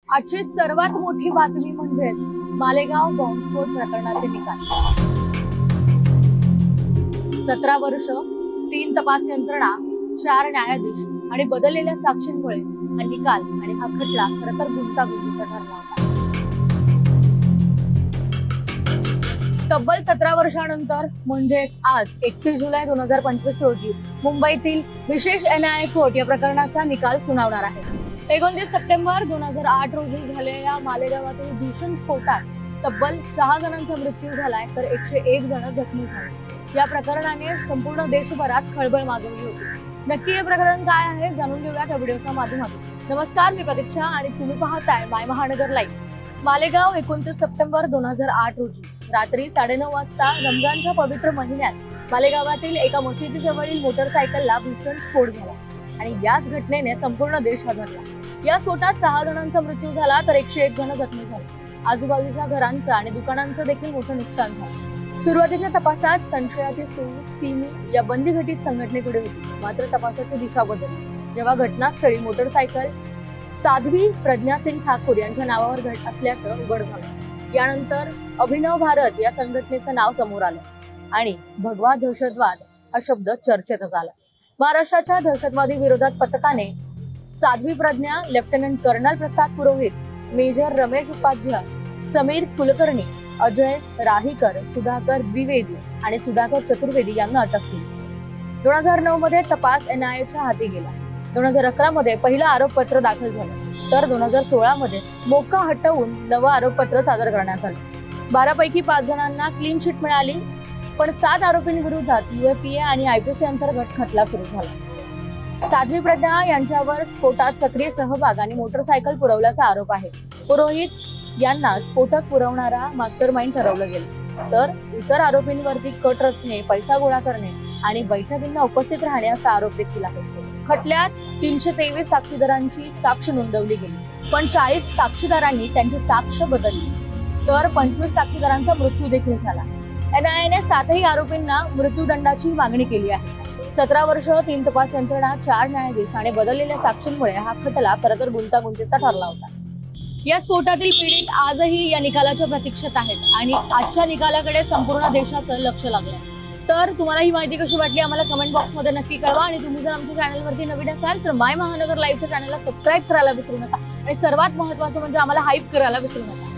आजची सर्वात मोठी बातमी म्हणजेच मालेगाव बॉम्बस्फोट प्रकरणाचे निकाल। 17 वर्ष, 3 तपास यंत्रणा, 4 न्यायाधीश आणि बदललेल्या साक्षींमुळे हा निकाल आणि हा खटला खरं तर गुंतागुंतीचा ठरला होता। तब्बल 17 वर्षांनंतर म्हणजेच आज 31 जुलै 2025 रोजी मुंबईतील विशेष NIA कोर्ट या प्रकरणाचा निकाल सुनावणार आहे। 29 सप्टेंबर 2008 रोजी झालेल्या मालेगावातील भीषण स्फोटात तब्बल 6 जणांचा मृत्यू झालाय तर 101 जण जखमी झाले। या प्रकरणाने संपूर्ण देशभरात खळबळ माजवली होती। नक्की हे प्रकरण काय आहे जाणून घेऊयात या व्हिडिओच्या माध्यमातून। नमस्कार, मी प्रतीक्षा आणि तुम्ही पाहताय माय महानगर लाईव्ह। मालेगाव 29 सप्टेंबर 2008 रोजी रात्री 9:30 वाजता रमजानच्या पवित्र महिन्यात मालेगावातील एका मशिदीजवळील मोटरसायकलला भीषण स्फोट झाला आणि याच घटनेने संपूर्ण देश हादरला। या स्फोटात 6 जणांचा मृत्यू झाला तर 101 जण जखमी झाले। आजूबाजूच्या घरांचं आणि दुकानांचं देखील मोठं नुकसान झालं। सुरुवातीच्या तपासात संशयाची सुई सिमी या बंदी घटित संघटनेकडे होती, मात्र तपासाची दिशा बदलली जेव्हा घटनास्थळी मोटरसायकल साध्वी प्रज्ञा सिंग ठाकूर यांच्या नावावर घट असल्याचं उघड झालं। यानंतर अभिनव भारत या संघटनेचं नाव समोर आलं आणि भगवा दहशतवाद हा शब्द चर्चेत आला। महाराष्ट्राच्या दहशतवादी विरोधात पथकाने Sadhvi Pragya, lieutenant colonel Prasad Purohit, major Ramesh Upadhyay, Sameer Kulkarni, Ajay राहीकर, Sudhakar Dwivedi आणि सुधाकर चतुर्वेदी यांना अटक केली। 2009 मध्ये तपास NIAच्या हाती गेला। 2011 मध्ये पहिलं आरोपपत्र दाखल झालं तर 2016 मध्ये मोक्का हटवून नवं आरोपपत्र सादर करण्यात आलं। 12 पैकी 5 जणांना क्लीन चिट मिळाली, पण 7 आरोपींविरोधात UAPA आणि IPC अंतर्गत खटला सुरू झाला। साध्वी प्रज्ञा यांच्यावर स्फोटात सक्रिय सहभाग आणि मोटरसायकल पुरवल्याचा आरोप आहे। पुरोहित यांना स्फोटक पुरवणारा मास्टरमाइंड ठरवलं गेलं तर इतर आरोपींवरती कट रचणे, पैसा गोळा करणे आणि बैठकींना उपस्थित राहणे असा आरोप देखील आहे। खटल्यात 323 साक्षीदारांची साक्ष नोंदवली गेली, पण 40 साक्षीदारांनी त्यांची साक्ष बदलली तर 25 साक्षीदारांचा मृत्यू देखील झाला। NIAने 7ही आरोपींना मृत्यूदंडाची मागणी केली आहे। 17 वर्ष, 3 तपास यंत्रणा, 4 न्यायाधीश आणि बदललेल्या साक्षींमुळे हा खटला खरं तर गुंतागुंतीचा ठरला होता। या स्फोटातील पीडित आजही या निकालाच्या प्रतीक्षेत आहेत आणि आजच्या निकालाकडे संपूर्ण देशाचं लक्ष लागलंय। तर तुम्हाला ही माहिती कशी वाटली आम्हाला कमेंट बॉक्स मध्ये नक्की कळवा आणि तुम्ही जर आमच्या चॅनलवरती नवीन असाल तर माय महानगर लाईव्हच्या चॅनलला सबस्क्राईब करायला विसरू नका आणि सर्वात महत्त्वाचं म्हणजे आम्हाला हाईप करायला विसरू नका।